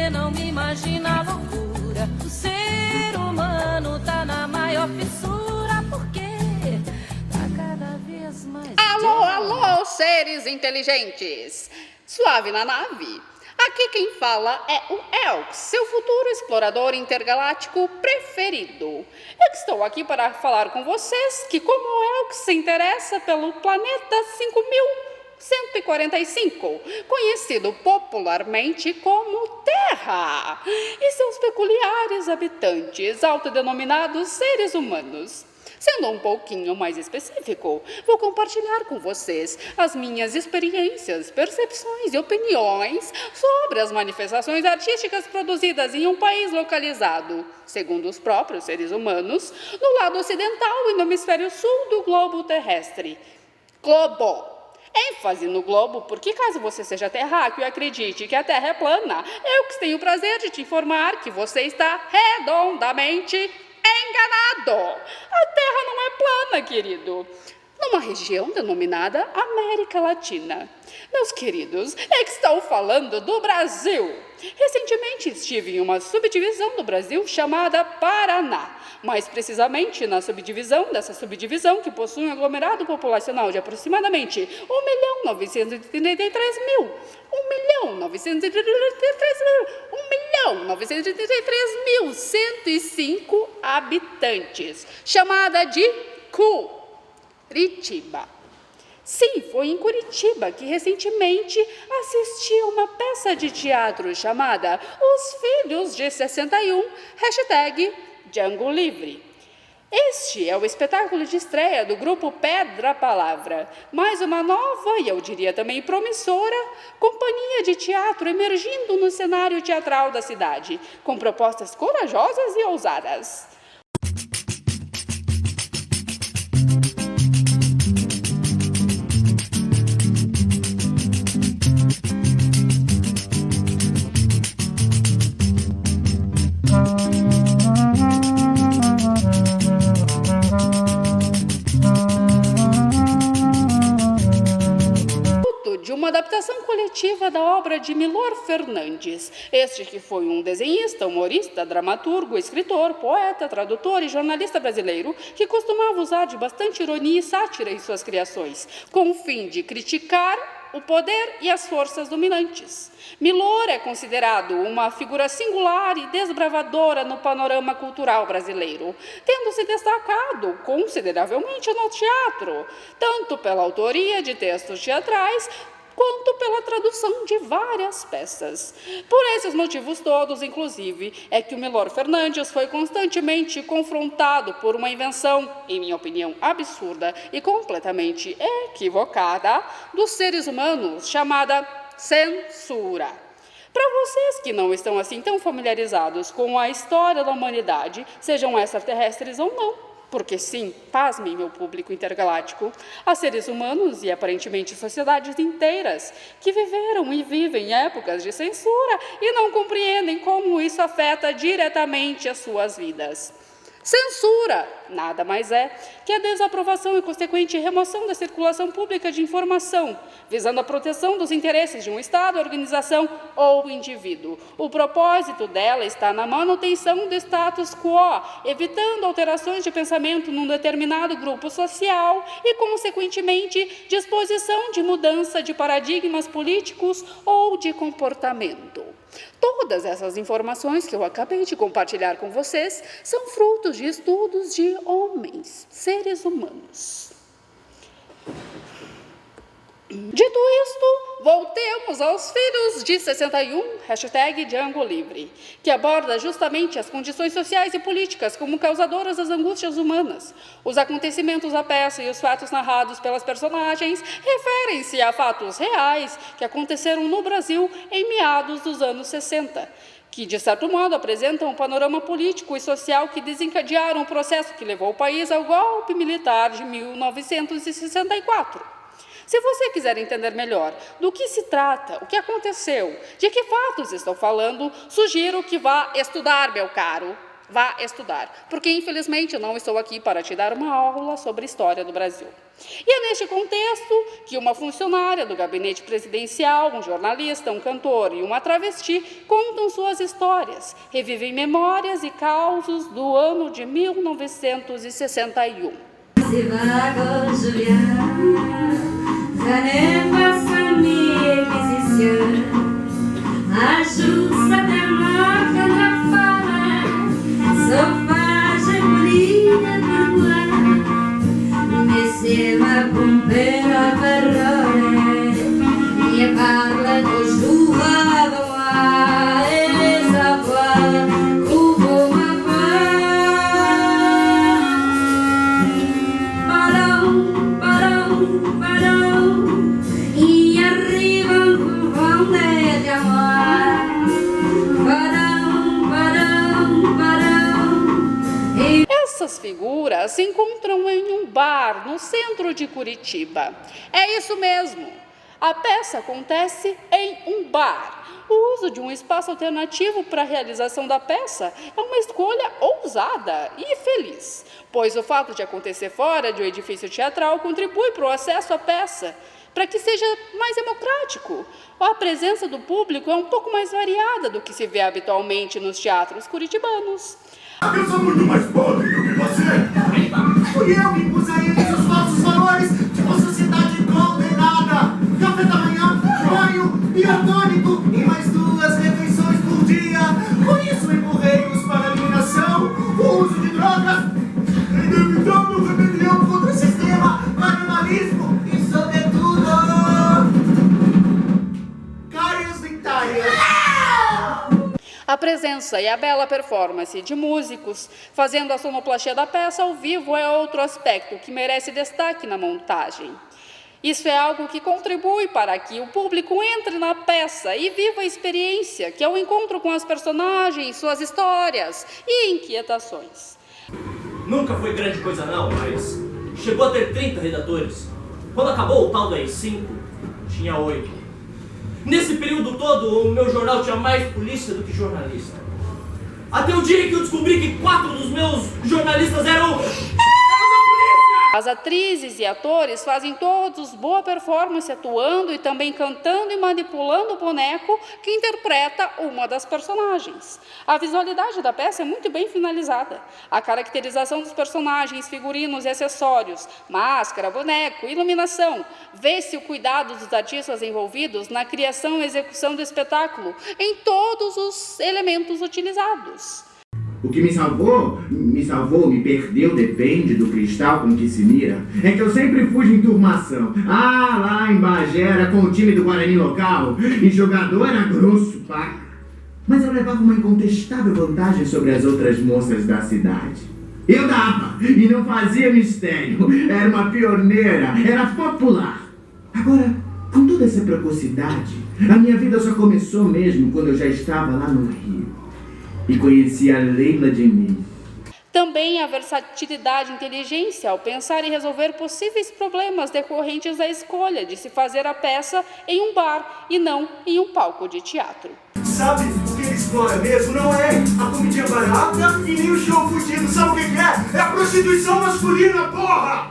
você não me imagina a loucura. O ser humano tá na maior fissura, porque tá cada vez mais... Alô, alô, seres inteligentes! Suave na nave! Aqui quem fala é o Elks, seu futuro explorador intergaláctico preferido. Eu estou aqui para falar com vocês que, como o Elks se interessa pelo planeta 5145, conhecido popularmente como Terra, e seus peculiares habitantes, autodenominados seres humanos. Sendo um pouquinho mais específico, vou compartilhar com vocês as minhas experiências, percepções e opiniões sobre as manifestações artísticas produzidas em um país localizado, segundo os próprios seres humanos, no lado ocidental e no hemisfério sul do globo terrestre. Globo! ênfase no globo, porque caso você seja terráqueo e acredite que a Terra é plana, eu que tenho o prazer de te informar que você está redondamente enganado. A Terra não é plana, querido. Numa região denominada América Latina. Meus queridos, é que estou falando do Brasil. Recentemente estive em uma subdivisão do Brasil chamada Paraná. Mais precisamente na subdivisão dessa subdivisão que possui um aglomerado populacional de aproximadamente 1.933.105 habitantes, chamada de Curitiba. Sim, foi em Curitiba que recentemente assisti a uma peça de teatro chamada Os Filhos de 61, #Django Livre. Este é o espetáculo de estreia do grupo Pedra Palavra, mais uma nova e eu diria também promissora companhia de teatro emergindo no cenário teatral da cidade, com propostas corajosas e ousadas. De uma adaptação coletiva da obra de Milor Fernandes, este que foi um desenhista, humorista, dramaturgo, escritor, poeta, tradutor e jornalista brasileiro que costumava usar de bastante ironia e sátira em suas criações, com o fim de criticar o poder e as forças dominantes. Milor é considerado uma figura singular e desbravadora no panorama cultural brasileiro, tendo se destacado consideravelmente no teatro, tanto pela autoria de textos teatrais, quanto pela tradução de várias peças. Por esses motivos todos, inclusive, é que o Milor Fernandes foi constantemente confrontado por uma invenção, em minha opinião, absurda e completamente equivocada dos seres humanos, chamada censura. Para vocês que não estão assim tão familiarizados com a história da humanidade, sejam extraterrestres ou não, porque sim, pasmem, meu público intergaláctico, há seres humanos e aparentemente sociedades inteiras que viveram e vivem épocas de censura e não compreendem como isso afeta diretamente as suas vidas. Censura nada mais é que a desaprovação e consequente remoção da circulação pública de informação, visando a proteção dos interesses de um Estado, organização ou indivíduo. O propósito dela está na manutenção do status quo, evitando alterações de pensamento num determinado grupo social e, consequentemente, disposição de mudança de paradigmas políticos ou de comportamento. Todas essas informações que eu acabei de compartilhar com vocês são frutos de estudos de homens, seres humanos. Dito isto, voltemos aos Filhos de 61, #Django Livre, que aborda justamente as condições sociais e políticas como causadoras das angústias humanas. Os acontecimentos da peça e os fatos narrados pelas personagens referem-se a fatos reais que aconteceram no Brasil em meados dos anos 60, que, de certo modo, apresentam um panorama político e social que desencadearam o processo que levou o país ao golpe militar de 1964. Se você quiser entender melhor do que se trata, o que aconteceu, de que fatos estou falando, sugiro que vá estudar, meu caro. Vá estudar, porque infelizmente eu não estou aqui para te dar uma aula sobre história do Brasil. E é neste contexto que uma funcionária do gabinete presidencial, um jornalista, um cantor e uma travesti contam suas histórias, revivem memórias e causos do ano de 1961. Essas figuras se encontram em um bar no centro de Curitiba. É isso mesmo. A peça acontece em um bar. O uso de um espaço alternativo para a realização da peça é uma escolha ousada e feliz, pois o fato de acontecer fora de um edifício teatral contribui para o acesso à peça, para que seja mais democrático. A presença do público é um pouco mais variada do que se vê habitualmente nos teatros curitibanos. Eu sou muito mais pobre do que você. Fui eu que impus a eles os falsos valores de uma sociedade condenada. Café da manhã, banho, biotônico e mais 2 refeições por dia. Por isso empurrei-os para a eliminação, o uso de drogas, inevitável rebelião contra o sistema, animalismo e, sobretudo, cárias dentárias. A presença e a bela performance de músicos fazendo a sonoplastia da peça ao vivo é outro aspecto que merece destaque na montagem. Isso é algo que contribui para que o público entre na peça e viva a experiência, que é o encontro com as personagens, suas histórias e inquietações. Nunca foi grande coisa não, mas chegou a ter 30 redatores. Quando acabou o tal do AI-5, tinha 8. Nesse período todo, o meu jornal tinha mais polícia do que jornalista. Até o dia em que eu descobri que 4 dos meus jornalistas eram da polícia! As atrizes e atores fazem todos boa performance atuando e também cantando e manipulando o boneco que interpreta uma das personagens. A visualidade da peça é muito bem finalizada. A caracterização dos personagens, figurinos e acessórios, máscara, boneco, iluminação. Vê-se o cuidado dos artistas envolvidos na criação e execução do espetáculo em todos os elementos utilizados. O que me perdeu, depende do cristal com que se mira. É que eu sempre fui de enturmação. Lá em Bagé era com o time do Guarani local e jogador era grosso, pá. Mas eu levava uma incontestável vantagem sobre as outras moças da cidade. Eu dava e não fazia mistério. Era uma pioneira, era popular. Agora, com toda essa precocidade, a minha vida só começou mesmo quando eu já estava lá no Rio e conheci a Leila Diniz. Também a versatilidade e inteligência ao pensar e resolver possíveis problemas decorrentes da escolha de se fazer a peça em um bar e não em um palco de teatro. Sabe o que ele explora mesmo? Não é a comidinha barata e nem o show fugido. Sabe o que é? É a prostituição masculina, porra!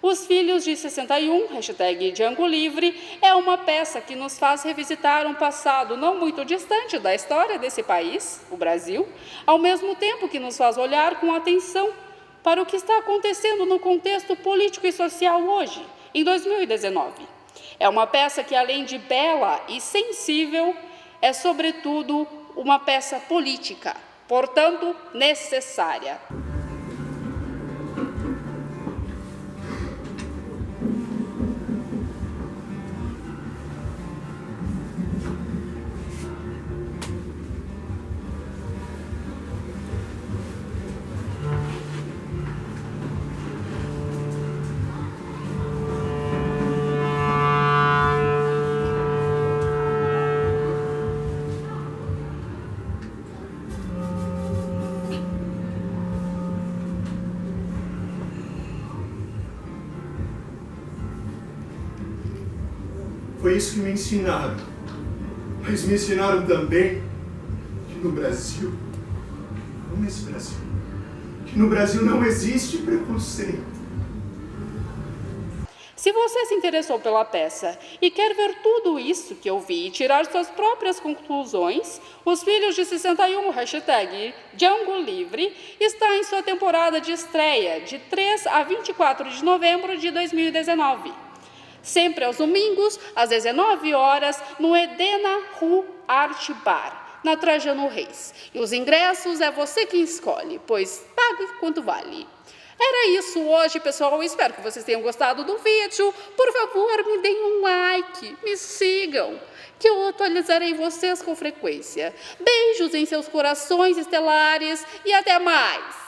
Os Filhos de 61, hashtag Django Livre, é uma peça que nos faz revisitar um passado não muito distante da história desse país, o Brasil, ao mesmo tempo que nos faz olhar com atenção para o que está acontecendo no contexto político e social hoje, em 2019. É uma peça que, além de bela e sensível, é, sobretudo, uma peça política, portanto, necessária. Foi isso que me ensinaram. Mas me ensinaram também que no Brasil, não nesse Brasil, que no Brasil não existe preconceito. Se você se interessou pela peça e quer ver tudo isso que eu vi e tirar suas próprias conclusões, Os Filhos de 61, hashtag Django Livre, está em sua temporada de estreia, de 3 a 24 de novembro de 2019. Sempre aos domingos, às 19 horas, no Edena Rue Art Bar, na Trajano Reis. E os ingressos é você quem escolhe, pois pague quanto vale. Era isso hoje, pessoal. Espero que vocês tenham gostado do vídeo. Por favor, me deem um like, me sigam, que eu atualizarei vocês com frequência. Beijos em seus corações estelares e até mais!